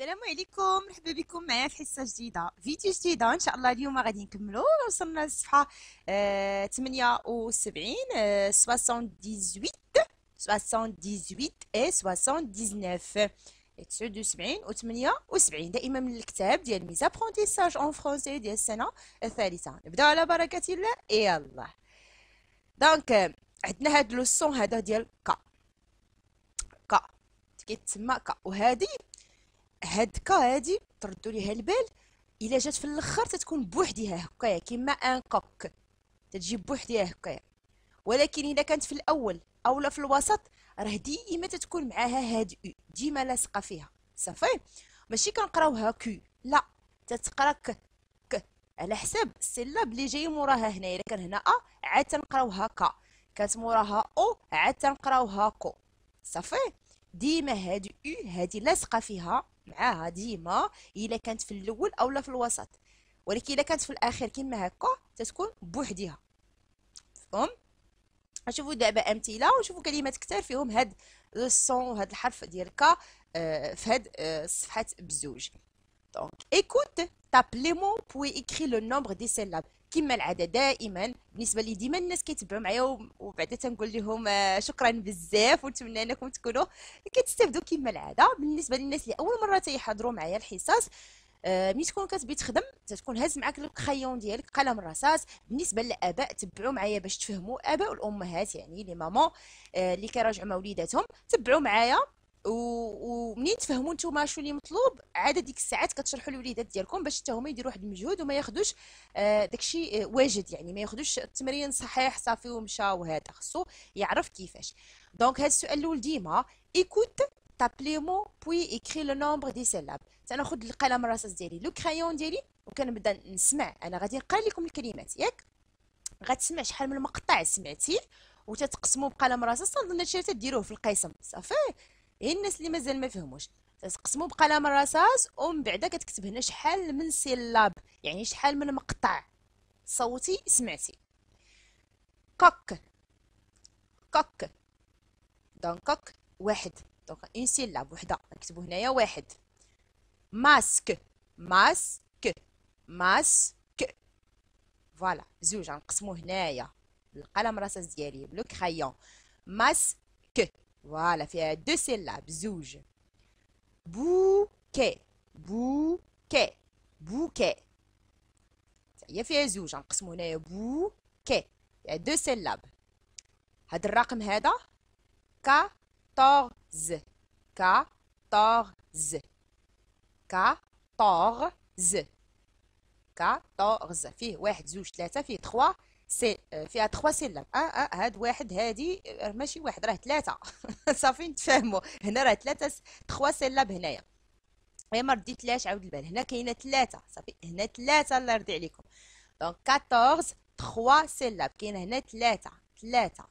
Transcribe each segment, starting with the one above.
السلام عليكم، مرحبا بكم معايا في حصة جديدة، فيديو جديدة ان شاء الله. اليوم غادي نكملو. وصلنا للصفحة 78 78 78 et 79 79 و 78 دائما من الكتاب ديال ميز ابرونتيساج اون فرونسي ديال السنة الثالثة. نبداو على بركة الله. يلا دونك عندنا هاد لوسون هذا ديال كا كا كيتسمى كا، وهذه هاد كا هادي تردوا ليها البال. الا جات في الاخر تتكون بوحديها هكايا كيما ان كوك، تتجي بوحديها هكايا. ولكن الا كانت في الاول اولا في الوسط راه ديما تتكون معاها هاد او، ديما لاصقه فيها. صافي، ماشي كنقراوها كو، لا، تتقرا ك ك على حساب السلاب اللي جاي موراها. هنا الا كان هنا ا عاد تنقراوها كا، كانت موراها او عاد تنقراوها كو. صافي، ديما هاد او هادي لاصقه فيها معاها ديما الا كانت في الاول اولا في الوسط. ولكن الا كانت في الاخير كيما هكا تتكون بوحديها. فهم؟ نشوفوا دابا امثله ونشوفوا كلمات كثار فيهم هاد الصون وهاد الحرف ديال كا في هاد الصفحات بزوج. دونك écoute tape les mots puis écris le nombre des syllabes. كما العاده دائما بالنسبه لي ديما الناس كيتبعوا معايا وبعدا تنقول لهم شكرا بزاف ونتمنى انكم تكونوا كتستافدوا كما العاده. بالنسبه للناس اللي اول مره تيحضروا معايا الحصص، ملي تكون كتبغي تخدم تتكون هاز معاك الكريون ديالك قلم الرصاص. بالنسبه للاباء تبعوا معايا باش تفهموا، اباء والامهات يعني لي مامون اللي كيراجعوا مع وليداتهم تبعوا معايا. ومنين تفهموا نتوما شنو اللي مطلوب عاد ديك الساعات كتشرحوا للوليدات ديالكم باش حتى هما يديروا واحد المجهود وما ياخذوش داكشي واجد، يعني ما ياخذوش التمرين صحيح صافي ومشى، وهذا خصو يعرف كيفاش. دونك هذا السؤال الاول ديما ايكوت تابليمو بوي ايكري لو نومبر دي سيلاب. تناخذ القلم الرصاص ديالي لو كرايون ديالي وكنبدا نسمع. انا غادي نقرا لكم الكلمات ياك، غتسمع شحال من مقطع سمعتي وتتقسموا بقلم الرصاص. تنظن هادشي تديروه في القسم صافي. هي الناس اللي مازال ما فهموش تقسموا بقلم الرصاص ومن بعد كتكتب هنا شحال من سيلاب، يعني شحال من مقطع صوتي سمعتي. كوك كوك، دونك كوك واحد، دونك اون سيلاب وحده نكتبوا هنايا واحد. ماسك ماسك ماسك، فوالا زوج غنقسمو هنايا بالقلم الرصاص ديالي بلو كرايون. ماسك، فوالا فيها دو سيلاب زوج. بوكي بوكي بوكي، هي فيها زوج غنقسمو هنايا بوكي فيها دو سيلاب. هاد الرقم هذا 14 14 14 14 فيه واحد زوج ثلاثة، فيه 3 فيها 3 سلم. هاد واحد هادي ماشي واحد راه ثلاثة صافي نتفاهموا. هنا راه ثلاثة 3 سلاب هنايا. غير ما رديتلاش عاود البال، هنا كاينه ثلاثة صافي، هنا ثلاثة الله يرضي عليكم. دونك 14 3 سلاب، كاينه هنا ثلاثة 5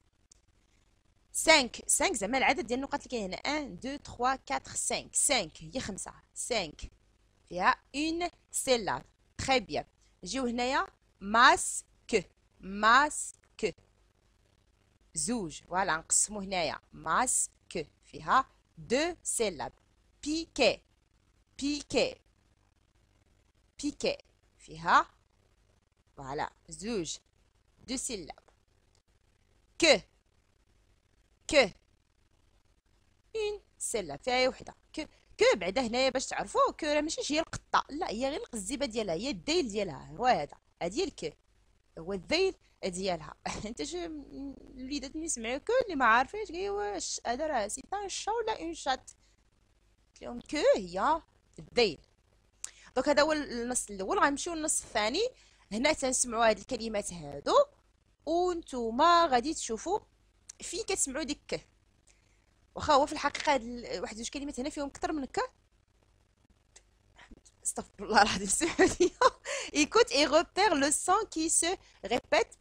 5 زعما العدد ديال النقاط اللي كاين هنا 1 2 3 4 5 5 هي 5 5 فيها اون سيلاب. تري بيان، نجيو هنايا ماسك ماسك زوج، فوالا نقسمو هنايا ماسك فيها دو سيلاب. بيكي بيكي بيكي فيها فوالا زوج دو سيلاب. كو كو اون سيلاب فيها وحده. كو كو بعدا هنايا باش تعرفوا كو راه ماشي هي القطه، لا هي غير القزيبه ديالها، هي الديل ديالها هو هذا، هادي هي الكو، هو الذيل ديالها انت شو الوليدات اللي سمعوا كو اللي ما عارفينش قالوا واش هذا راه سي ان شا ولا اون شات، قلت لهم كو هي الذيل. دونك هذا هو النص الاول. غنمشيو للنص الثاني. هنا تنسمعوا هاد الكلمات هادو وانتوما غادي تشوفوا فين كتسمعوا ديك ك. واخا هو في الحقيقه هاد واحد جوج كلمات هنا فيهم اكثر من ك. استغفر الله العظيم سمعوني. écoute et repère le son qui se répète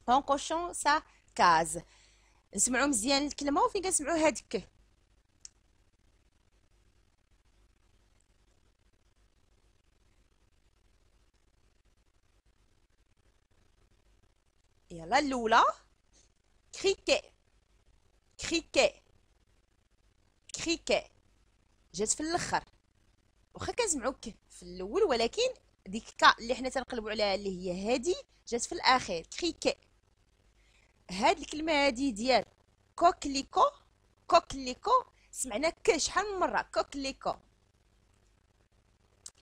en cochant sa case. نسمعوا مزيان الكلمه وفين كنسمعوا هاديك. يلا الاولى كريكي كريكي كريكي، جات في الاخر واخا كنسمعو ك في الاول، ولكن ديك كا اللي حنا تنقلبوا عليها اللي هي هادي جات في الاخير كريكي. هاد الكلمه هادي ديال كوكليكو، كوكليكو سمعنا ك شحال من مره؟ كوكليكو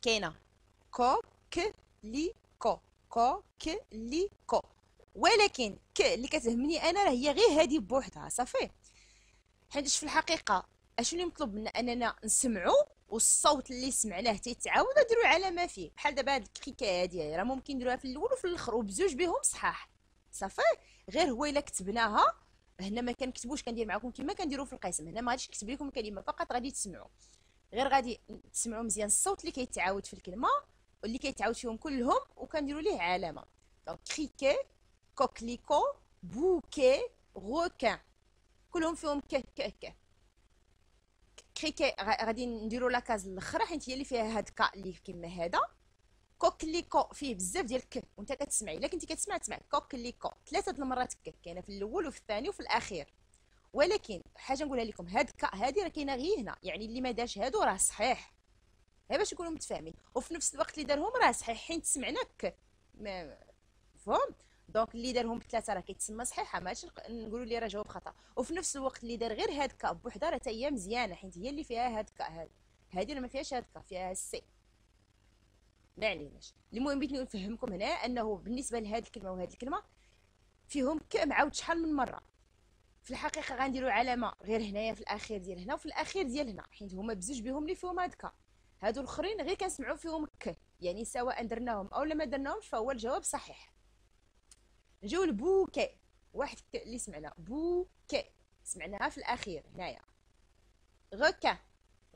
كاينه كوكليكو، كوكليكو، ولكن ك اللي كتهمني انا راه هي غير هادي بوحدها صافي. حيتاش في الحقيقه اشنو اللي مطلوب منا؟ اننا نسمعوا والصوت اللي سمعناه تيتعاود نديروا على ما فيه. بحال دابا هاد الكريكه هادي راه ممكن نديروها في الاول وفي الاخر وبزوج بهم صحاح صافي. غير هو الا كتبناها هنا ما كنكتبوش، كندير معكم كما كنديروا في القسم. هنا ما غاديش نكتب لكم الكلمه فقط، غادي تسمعوا، غير غادي تسمعوا مزيان الصوت اللي كيتعاود في الكلمه واللي كيتعاود فيهم كلهم، وكنديروا ليه علامه. دونك كريكي، كوكليكو، بوكي، روكان، كلهم فيهم ك ك ك. كريكي غادي نديروا لاكاز الاخرى حيت هي اللي فيها هاد كا اللي كيما هذا. كوكليكو فيه بزاف ديال ك وانت كتسمعي، الا كنتي كتسمع تسمع كوكليكو ثلاثه المرات ك، كاينه في الاول وفي الثاني وفي الاخير. ولكن حاجه نقولها لكم، هاد كا هادي راه كاينه غير هنا، يعني اللي ما دارش هادو راه صحيح، غير باش نكونوا متفاهمين. وفي نفس الوقت اللي دارهم راه صحيح حيت سمعنا ك فهم. دونك اللي دارهم بثلاثه راه كيتسمى صحيحه، ماشي نقولوا لي راه جاوب خطا. وفي نفس الوقت اللي دار غير هاد كا بوحدها راه حتى هي مزيانه حيت هي اللي فيها هاد كا. هادي راه ما فيهاش هاد كا، فيها السي. ما عليناش، المهم بغيت نفهمكم هنا انه بالنسبه لهاد الكلمه وهاد الكلمه فيهم ك معاود شحال من مره. في الحقيقه غنديروا علامه غير هنايا في الاخير ديال هنا وفي الاخير ديال هنا، حيت هما بزوج بهم اللي فيهم هاد كا. هادو الاخرين غير كنسمعوا فيهم ك، يعني سواء درناهم او ما درناهمش فهو الجواب صحيح. نجيو لبوكي، واحد ك اللي سمعنا بوكي سمعناها في الاخير هنايا. غكا،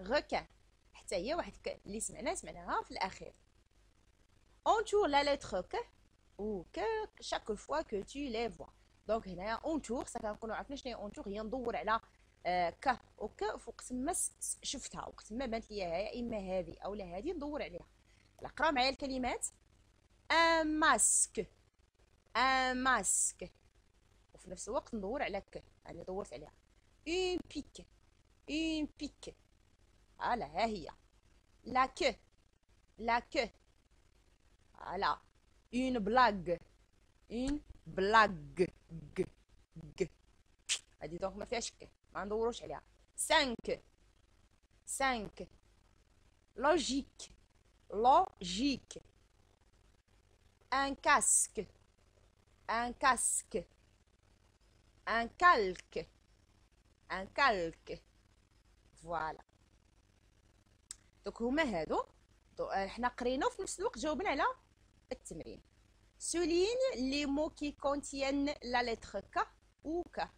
غكا حتى هي واحد ك اللي سمعناها في الاخير. entoure la lettre ك ou que chaque fois que tu les vois. دونك هنايا اونتور صافي غنكونوا عرفنا شنو هي اونتور، هي ندور على ك وك وقت ما شفتها، وقت ما بانت ليا يا اما هذه او لا هذه ندور عليها. قرا معايا الكلمات. ان ماسك، ان ماسك، وفي نفس الوقت ندور على ك، انا دورت عليها. اون بيك، اون بيك، فوالا ها هي. لا كو، لا كو، فوالا. اون بلاغ، اون بلاغ، ج ج هادي دونك ما فيهاش ك، ما ندوروش عليها. 5، 5 لوجيك، لوجيك. ان كاسك، ان كاسك. ان كالك، ان كالك، فوالا. دوك هما هادو. حنا قرينا وفي نفس الوقت جاوبنا على التمرين. souligne les mots qui contiennent la lettre K ou K.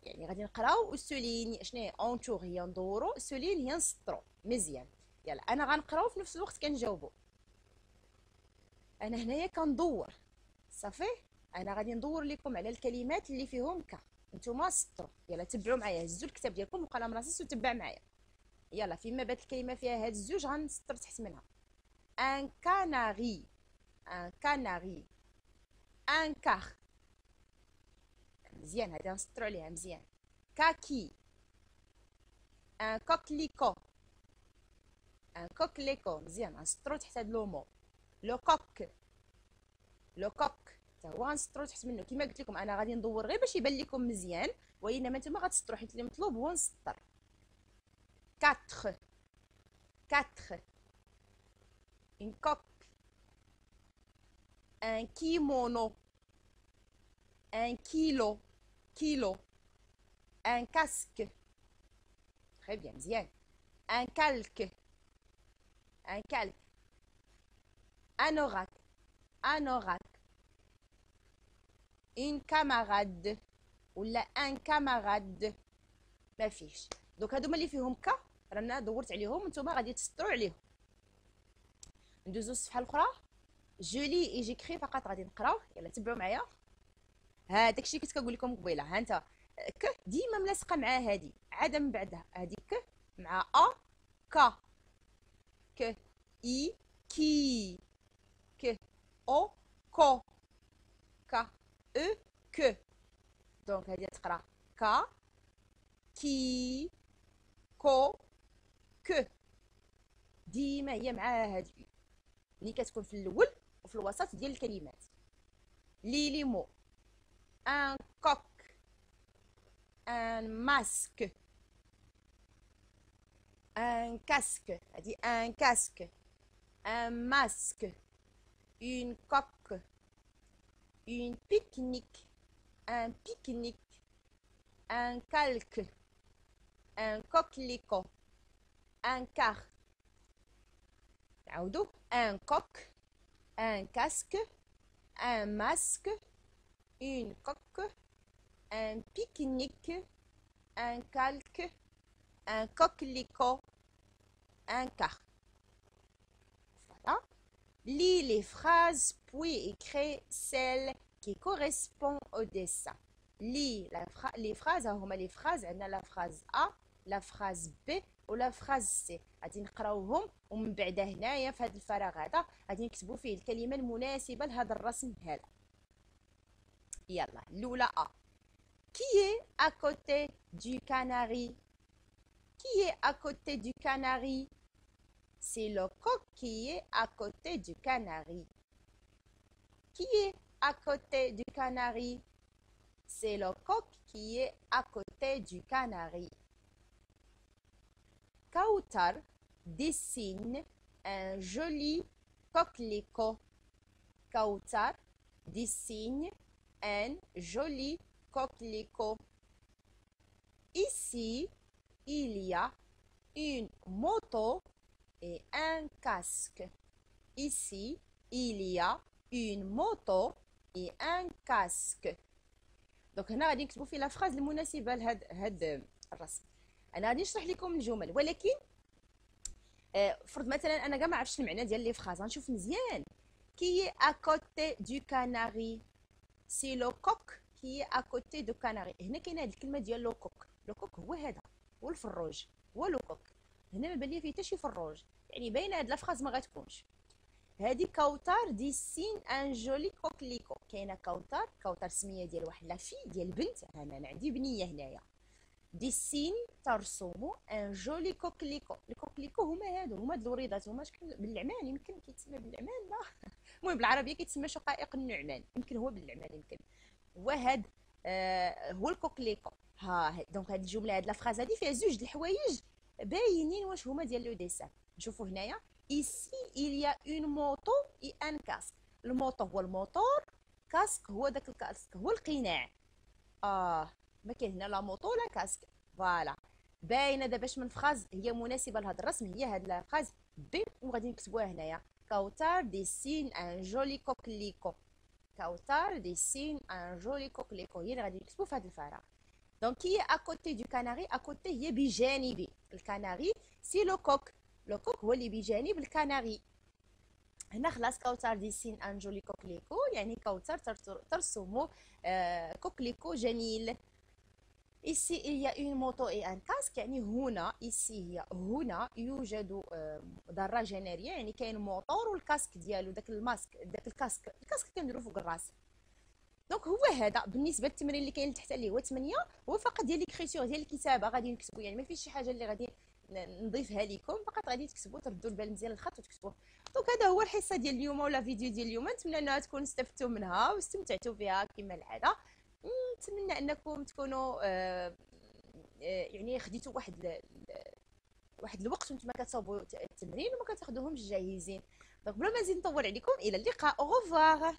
يعني غادي نقراو سولين شنو هي اونتور، هي ندورو، سولين هي نسطرو مزيان. يلا انا غنقراو في نفس الوقت كنجاوبو. انا هنايا كندور صافي، انا غادي ندور لكم على الكلمات اللي فيهم ك، نتوما سطروا. يلا تبعوا معايا، هزوا الكتاب ديالكم وقلم رصاص وتبع معايا. يلا فيما بات الكلمه فيها هاد الزوج غنسطر تحت منها. ان كاناري، ان كاناري. ان كار، مزيان هادي غنسطروا عليها مزيان. كاكي، ان كوكليكو، ان كوكليكو مزيان غنسطرو تحت هاد لو مو. لو كوك، لو كوك حتى هو غنسطرو تحت منه. كما قلت لكم انا غادي ندور غير باش يبان لكم مزيان، وانما نتوما غتسطرو حيت اللي مطلوب هو نسطر. 4، 4 une coque, un kimono, un kilo, kilo, un casque, très bien مزيان. un calque, un calque. anorak, anorak. une camarade ولا ان كاماراد ما فيش. دوك هادو اللي فيهم ك رانا دورت عليهم نتوما غادي تسطروا عليهم. ندوزو الصفحه الاخرى. جولي اي جيكري فقط غادي نقراو. يلا تبعوا معايا. ها داكشي اللي كنت كنقول لكم قبيله. ها انت ك ديما ملاصقه مع هادي عاد من بعدها هادي ك مع ا ك، ك اي كي، ك او كو، ك او ك. دونك هادي تقرا ك كي كو ك. ديما هي معاها هاد ملي كتكون في الاول وفي الوسط ديال الكلمات. لي مو ان كوك ان ماسك un casque, elle dit un casque, un masque, une coque, une pique-nique, un pique-nique, un calque, un coquelicot, un quart. Un coq, un casque, un masque, une coque, un pique-nique, un calque, un coquelicot, un quart. Voilà. Lis les phrases puis écris celles qui correspondent au dessin. Lis les phrases. هما les phrases. عندنا la phrase A, la phrase B و la phrase C. غادي نقراوهم ومن بعد هنايا في هذا الفراغ هذا غادي نكتبوا فيه الكلمة المناسبة لهذا الرسم هذا. يلا الأولى A. Qui est à côté du canari? Qui est à côté du canari? C'est le coq qui est à côté du canari. Qui est à côté du canari? C'est le coq qui est à côté du canari. Kautar dessine un joli coquelicot. Kautar dessine un joli coquelicot. Ici, il y a une moto et un casque. Ici, il y a une moto et un casque. دونك هنا غادي نكتبوا في لا فراز المناسبه لهاد الرسم. انا غادي نشرح لكم الجمل ولكن فرض مثلا انا كاع ما عرفتش المعنى ديال لي فراز غنشوف مزيان. كي ا كوتي دو كاناري سي لو كوك كي ا كوتي دو كاناري. هنا كاينه هاد الكلمه ديال لو كوك. لو كوك هو هذا هو الفروج هو لو كوك. هنا ما بان لي فيه حتى شي فروج يعني باينه هاد لا فراز ما غتكونش. هادي كوتار ديسين ان جولي كوكليكو. كاينه كوتار. كوتار سميه ديال واحد لافي ديال بنت. انا عندي بنيه هنايا. ديسين ترسم ان جولي كوكليكو. الكوكليكو هما هاد الوريضات هما شكون باللعمان يمكن كيتسمى باللعمان لا المهم بالعربيه كيتسمى شقائق النعمان يمكن هو باللعمان يمكن هو هاد هو الكوكليكو. ها دونك هاد الجمله هاد لا فراز هادي فيها زوج د الحوايج باينين واش هما ديال لو ديسان. نشوفوا هنايا ici il y a une moto et un casque. الموطو هو الموتور كاسك هو داك الكاسك هو القناع. ما كاين هنا لا موطو لا كاسك. فوالا باينه دابا باش من فراز هي مناسبه لهذا الرسم هي هاد لا فراز بي وغادي نكتبوها هنايا. كوتار ديسين ان جولي كوكليكو. كوتار ديسين ان جولي كوكليكو هي اللي غادي نكتبو في هذا الفراغ. دونك هي اكوتي دو كاناري. اكوتي هي بجانبي. الكاناري سي لو كوك. لو كوك هو اللي بجانب الكناري. هنا خلاص كوتار ديسين ان جولي كوكليكو يعني كوتار ترسم كوكليكو جميل. ici il y a une moto et un casque يعني هنا ici هي هنا يوجد دراجه ناريه يعني كاين موتور والكاسك ديالو داك الماسك داك الكاسك كنديرو فوق الراس. دونك هو هذا بالنسبه للتمرين اللي كاين لتحت اللي هو 8 هو فقط ديال ليكريتور ديال الكتابه غادي نكتبوا يعني ما فيش شي حاجه اللي غادي نضيفها لكم فقط غادي تكتبوا تردوا البال مزيان الخط وتكتبوا. دونك هذا هو الحصه ديال اليوم ولا فيديو ديال اليوم. نتمنى انها تكونوا استفدتوا منها واستمتعتوا بها كما العاده. نتمنى انكم تكونوا يعني خديتوا واحد الوقت وانتم كتصاوبوا التمرين وما كتاخذوهمش جاهزين. دونك بلا ما نزيد نطول عليكم الى اللقاء. او revoir.